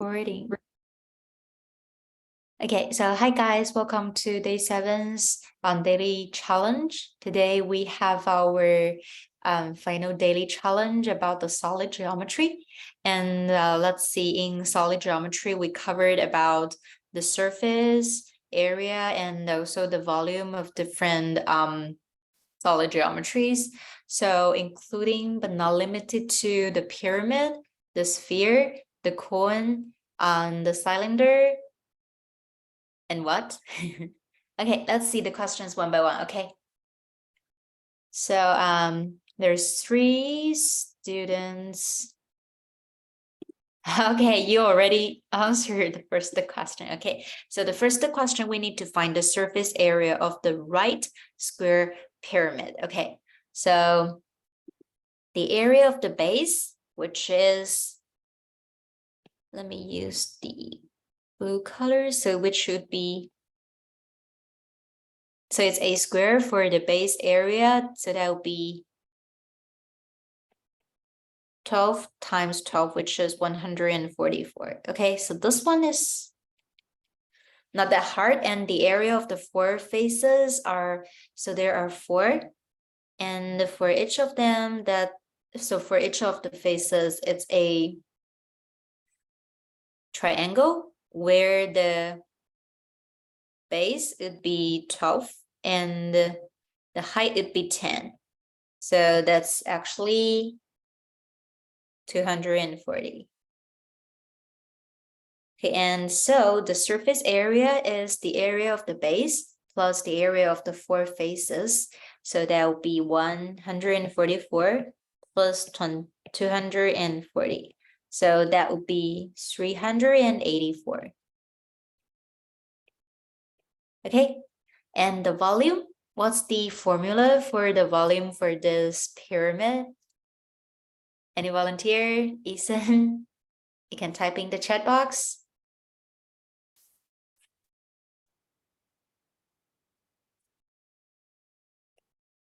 Recording. Okay, so hi guys, welcome to day 7's daily challenge. Today we have our final daily challenge about the solid geometry. And let's see, in solid geometry, we covered about the surface, area, and also the volume of different solid geometries. So including but not limited to the pyramid, the sphere, the cone, the cylinder, and what? Okay, let's see the questions one by one. Okay. So there's 3 students. Okay, you already answered the question. Okay, so the first question, we need to find the surface area of the right square pyramid. Okay, so the area of the base, which is, let me use the blue color, so which should be, so it's a square for the base area, so that would be 12 times 12, which is 144. Okay, so this one is not that hard, and the area of the 4 faces are, so there are 4, and for each of them, so for each of the faces, it's a triangle where the base would be 12 and the height would be 10. So that's actually 240. Okay, and so the surface area is the area of the base plus the area of the 4 faces. So that will be 144 plus 240. So that would be 384. Okay, and the volume, what's the formula for the volume for this pyramid? Any volunteer? Ethan, you can type in the chat box.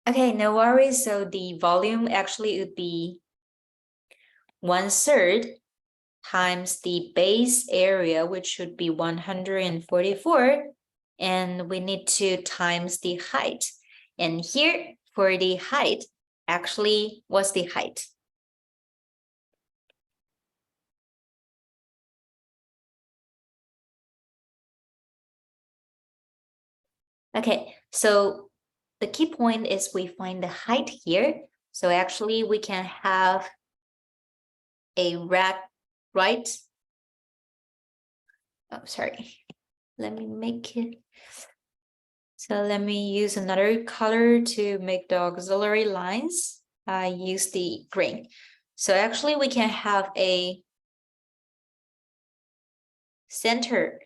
Okay, no worries. So the volume actually would be 1/3 times the base area, which should be 144. And we need to times the height. And here for the height, actually, what's the height? Okay, so the key point is we find the height here. So actually we can have a right. Oh, sorry. Let me make it. So let me use another color to make the auxiliary lines. I use the green. So actually we can have a center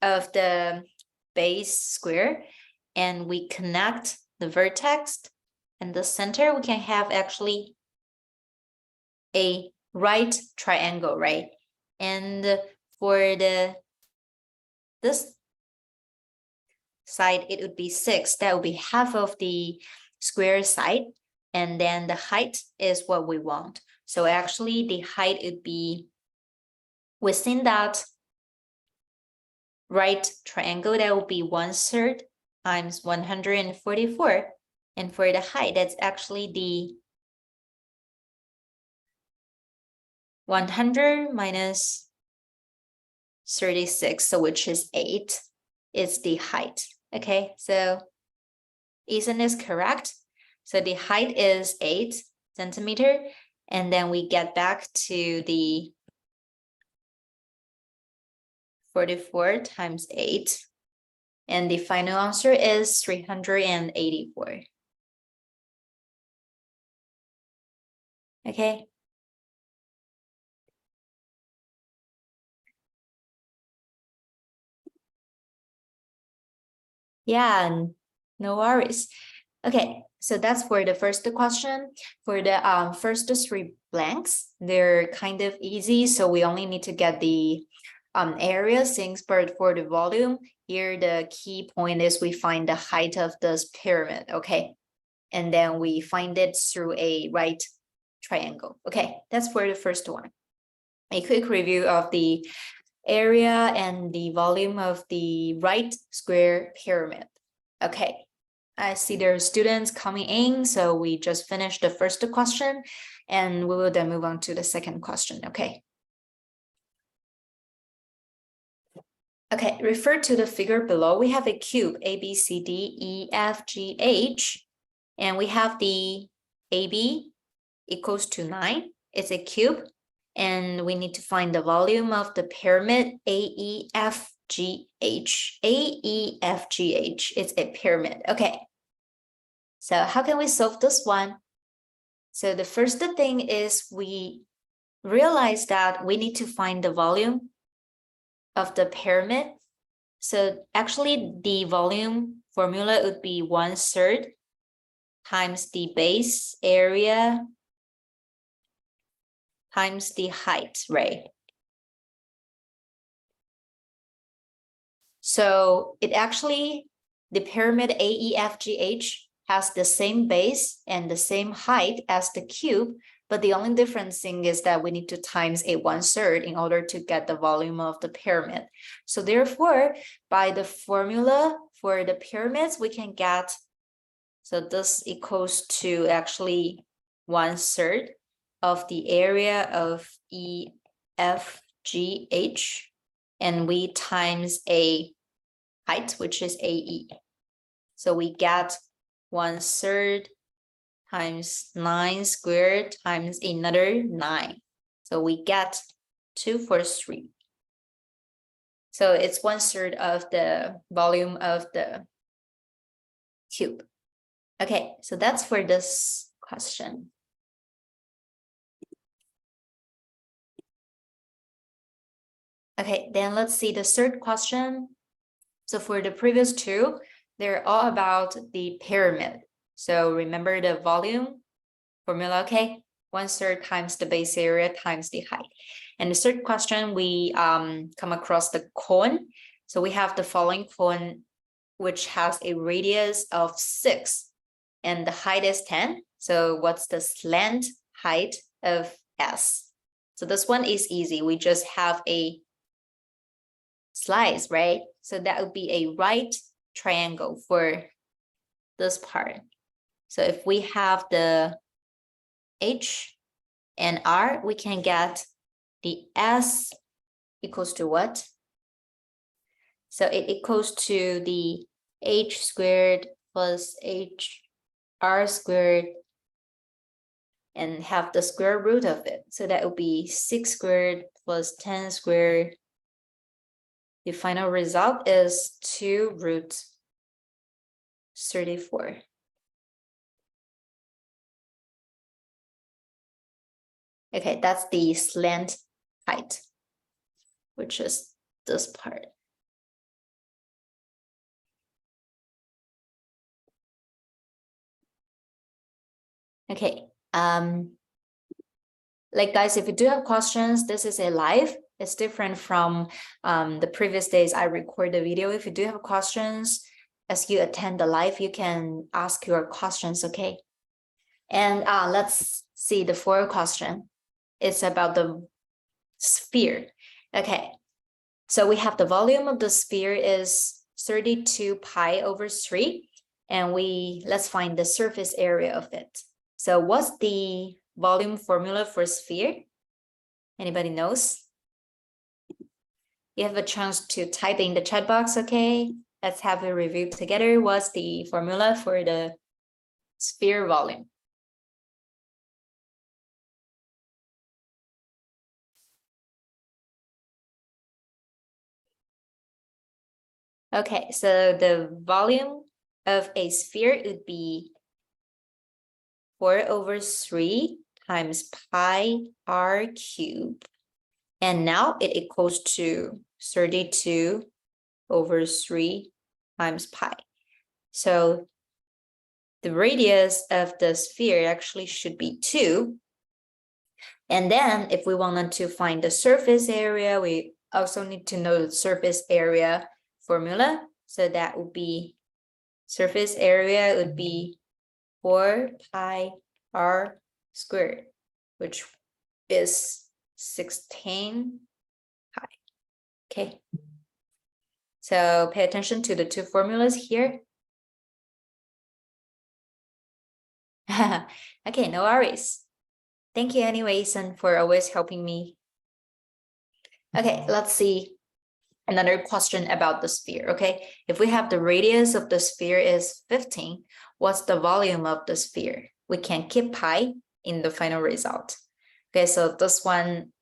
of the base square, and we connect the vertex and the center. We can have actually a right triangle, right? And for this side, it would be 6. That would be half of the square side, and then the height is what we want. So actually the height would be within that right triangle, that would be 1/3 times 144. And for the height, that's actually the 100 minus 36, so which is 8, is the height. Okay, so Ethan is correct. So the height is 8 centimeter, and then we get back to the 44 times 8, and the final answer is 384. Okay. Yeah, no worries. Okay, so that's for the first question. For the first 3 blanks, they're kind of easy, so we only need to get the area. Things, but for the volume, here the key point is we find the height of this pyramid. Okay, and then we find it through a right triangle. Okay, that's for the first one. a quick review of the area and the volume of the right square pyramid. Okay, I see there are students coming in, so we just finished the first question and we will then move on to the second question, okay? Okay, refer to the figure below. We have a cube, A, B, C, D, E, F, G, H, and we have the AB equals to 9. It's a cube, and we need to find the volume of the pyramid AEFGH. AEFGH, it's a pyramid. Okay, so how can we solve this one? So the first thing is we realize that we need to find the volume of the pyramid. So actually the volume formula would be 1/3 times the base area times the height, right? So it actually, the pyramid AEFGH has the same base and the same height as the cube, but the only difference thing is that we need to times a 1/3 in order to get the volume of the pyramid. So therefore, by the formula for the pyramids, we can get, so this equals to actually 1/3 of the area of EFGH, and we times a height, which is AE. So we get 1/3 times 9 squared times another 9. So we get 243. So it's 1/3 of the volume of the cube. Okay, so that's for this question. Okay, then let's see the third question. So for the previous two, they're all about the pyramid. So remember the volume formula, okay? 1/3 times the base area times the height. And the third question, we come across the cone. So we have the following cone, which has a radius of 6 and the height is 10. So what's the slant height of S? So this one is easy. We just have a slice, right? So that would be a right triangle for this part. So if we have the H and R, we can get the S equals to what? So it equals to the H squared plus HR squared and have the square root of it. So that would be 6 squared plus 10 squared. The final result is 2 root 34. Okay, that's the slant height, which is this part. Okay, like guys, if you do have questions, this is a live. It's different from the previous days I record the video. If you do have questions, as you attend the live, you can ask your questions, okay? And let's see the fourth question. It's about the sphere. Okay, so we have the volume of the sphere is 32 pi over 3. And let's find the surface area of it. So what's the volume formula for sphere? Anybody knows? You have a chance to type in the chat box, okay? Let's have a review together. What's the formula for the sphere volume? Okay, so the volume of a sphere would be 4/3 times pi r cubed. And now it equals to 32/3 times pi. So the radius of the sphere actually should be 2. And then if we wanted to find the surface area, we also need to know the surface area formula. So that would be, surface area would be 4 pi r squared, which is 16 pi. Okay. So pay attention to the two formulas here. Okay, no worries. Thank you anyways, and for always helping me. Okay, let's see another question about the sphere. Okay, if we have the radius of the sphere is 15, what's the volume of the sphere? We can keep pi in the final result. Okay, so this one,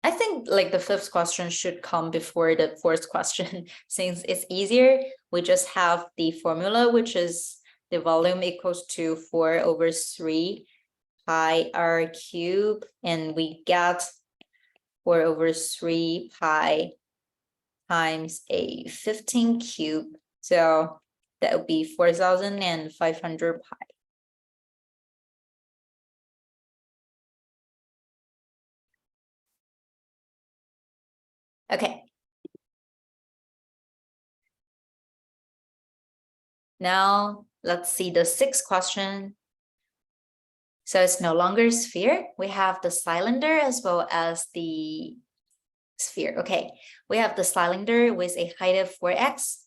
I think like the fifth question should come before the fourth question. Since it's easier, we just have the formula, which is the volume equals to 4/3 pi r cubed, and we get 4/3 pi times a 15 cube. So that would be 4,500 pi. Okay. Now let's see the sixth question. So it's no longer sphere. We have the cylinder as well as the sphere. Okay, we have the cylinder with a height of 4x.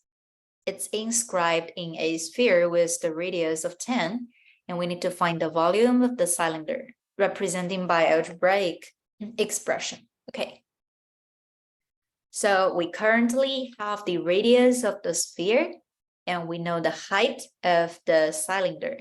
It's inscribed in a sphere with the radius of 10, and we need to find the volume of the cylinder, representing by algebraic expression. Okay. So we currently have the radius of the sphere, and we know the height of the cylinder.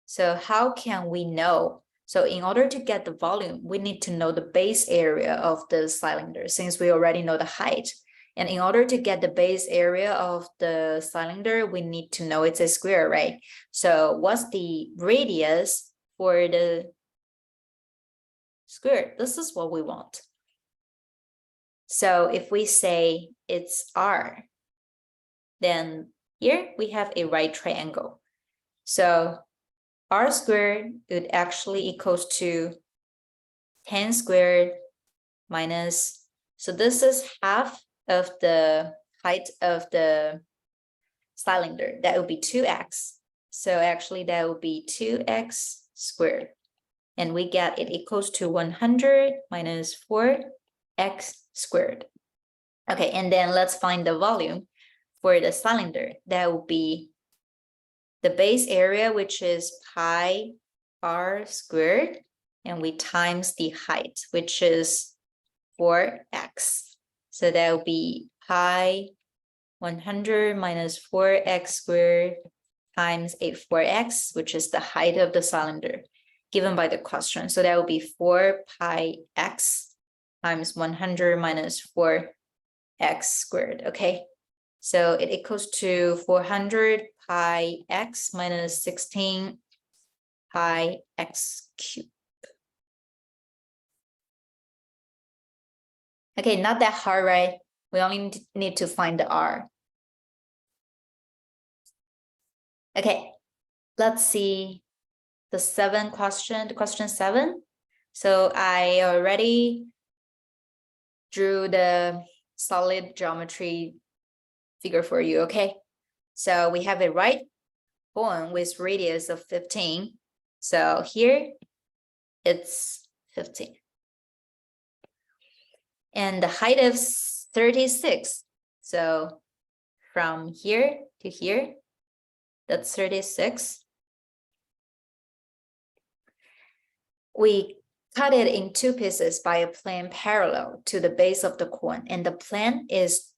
So how can we know? So in order to get the volume, we need to know the base area of the cylinder, since we already know the height. And in order to get the base area of the cylinder, we need to know it's a square, right? So what's the radius for the square? This is what we want. So if we say it's r, then here we have a right triangle. So r squared would actually equals to 10 squared minus, so this is half of the height of the cylinder. That would be 2x. So actually that would be 2x squared. And we get it equals to 100 minus 4x squared. Okay, and then let's find the volume for the cylinder. That would be the base area, which is pi r squared, and we times the height, which is 4x. So that will be pi 100 minus 4x squared times a 4x, which is the height of the cylinder given by the question. So that will be 4 pi x times 100 minus 4x squared. Okay, so it equals to 400 pi x minus 16 pi x cubed. Okay, not that hard, right? We only need to find the r. Okay, let's see the seventh question, question 7. So I already drew the solid geometry figure for you, okay? So we have a right cone with radius of 15. So here it's 15. And the height of 36. So from here to here, that's 36. We cut it in two pieces by a plane parallel to the base of the cone, and the plane is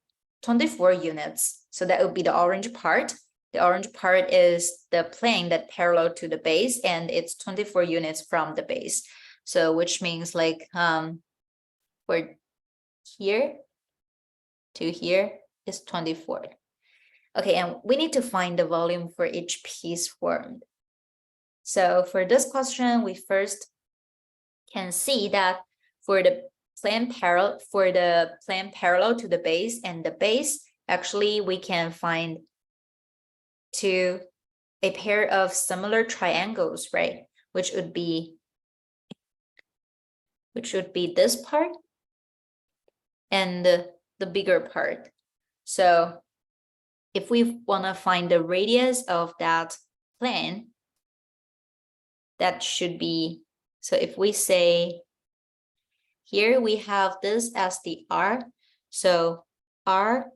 24 units. So that would be the orange part. The orange part is the plane that parallel to the base, and it's 24 units from the base. So which means like for here to here is 24. Okay, and we need to find the volume for each piece formed. So for this question, we first can see that for the plane parallel to the base and the base, actually we can find a pair of similar triangles, right? Which would be this part and the bigger part. So if we want to find the radius of that plane, that should be, so if we say here we have this as the r. So r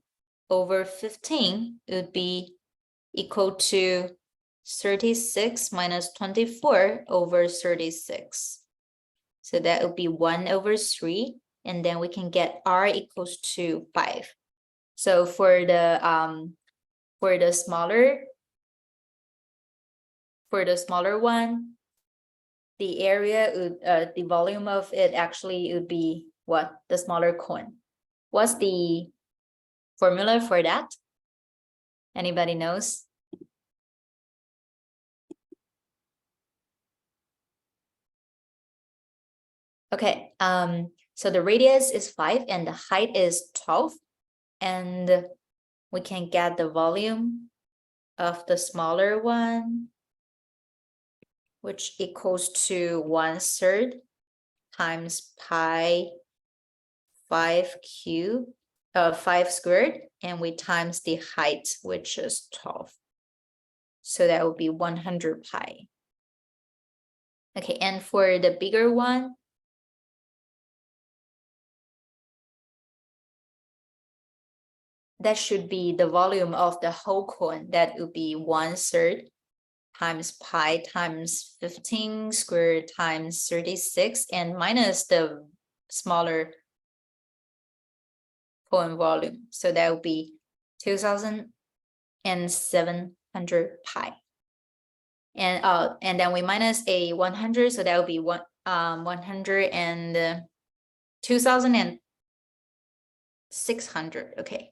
over 15 would be equal to 36 minus 24 over 36. So that would be 1 over 3. And then we can get r equals to 5. So for the smaller one, the area would the volume of it actually would be what? The smaller cone. What's the formula for that? Anybody knows? Okay, so the radius is 5 and the height is 12, and we can get the volume of the smaller one, which equals to 1/3 times pi 5 squared, and we times the height, which is 12. So that would be 100 pi. Okay, and for the bigger one, that should be the volume of the whole cone. That would be 1/3 times pi times 15 squared times 36 and minus the smaller cone volume. So that would be 2,700 pi. And then we minus a 100, so that would be 2,600. Okay.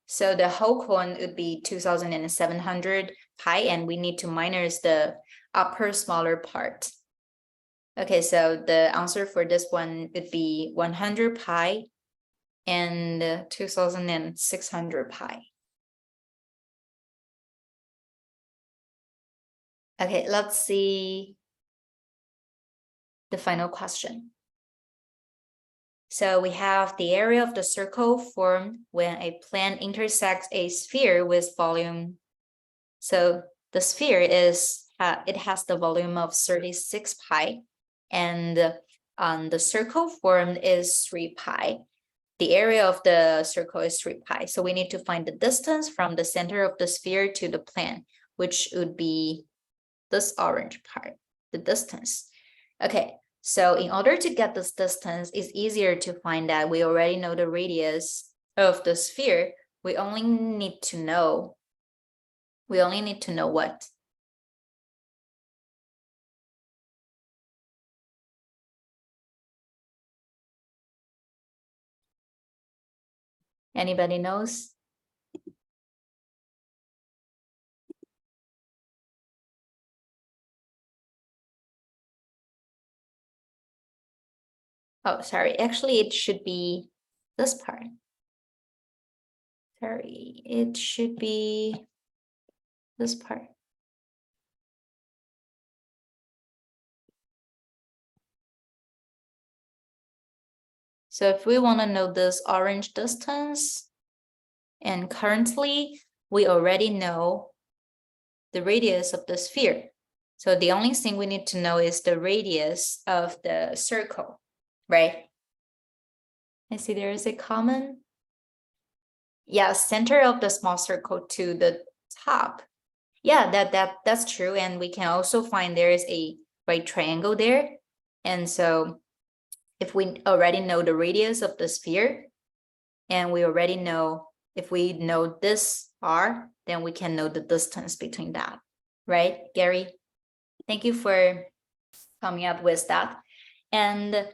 So the whole cone would be 2,700 pi, and we need to minus the upper smaller part. Okay, so the answer for this one would be 100 pi and 2,600 pi. Okay, let's see the final question. So we have the area of the circle formed when a plane intersects a sphere with volume. So the sphere it has the volume of 36 pi, and the circle formed is 3 pi. The area of the circle is 3 pi. So we need to find the distance from the center of the sphere to the plane, which would be this orange part, the distance. Okay. So in order to get this distance, it's easier to find that we already know the radius of the sphere. We only need to know what? Anybody knows? Oh, sorry. Actually, it should be this part. Sorry, it should be this part. So if we want to know this orange distance, and currently we already know the radius of the sphere. So the only thing we need to know is the radius of the circle, right? I see there is a comment. Yeah, center of the small circle to the top. Yeah, that's true. And we can also find there is a right triangle there. And so if we already know the radius of the sphere, and we already know, if we know this r, then we can know the distance between that, right, Gary? Thank you for coming up with that. And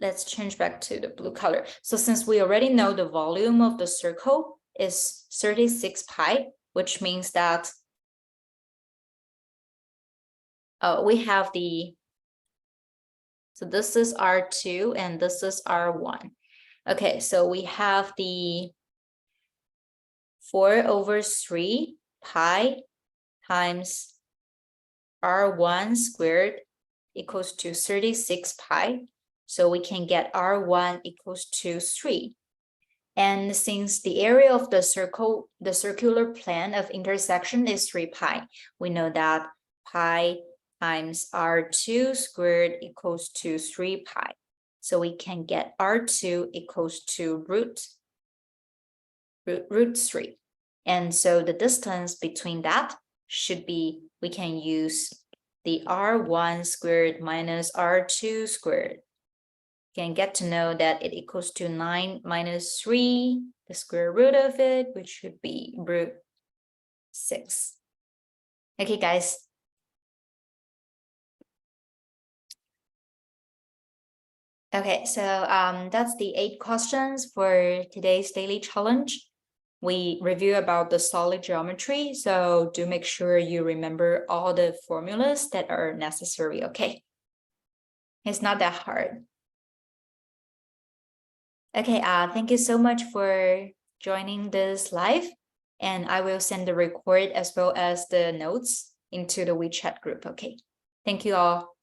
let's change back to the blue color. So since we already know the volume of the circle is 36 pi, which means that we have so this is R2 and this is R1. Okay, so we have the 4/3 pi times R1 squared equals to 36 pi. So we can get R1 equals to 3. And since the area of the circle, the circular plane of intersection is 3 pi, we know that pi times R2 squared equals to 3 pi. So we can get R2 equals to root 3. And so the distance between that should be, we can use the R1 squared minus R2 squared. You can get to know that it equals to 9 minus 3, the square root of it, which should be root 6. Okay, guys. Okay, so that's the 8 questions for today's daily challenge. We review about the solid geometry, so do make sure you remember all the formulas that are necessary, okay? It's not that hard. Okay, thank you so much for joining this live, and I will send the record as well as the notes into the WeChat group, okay? Thank you all.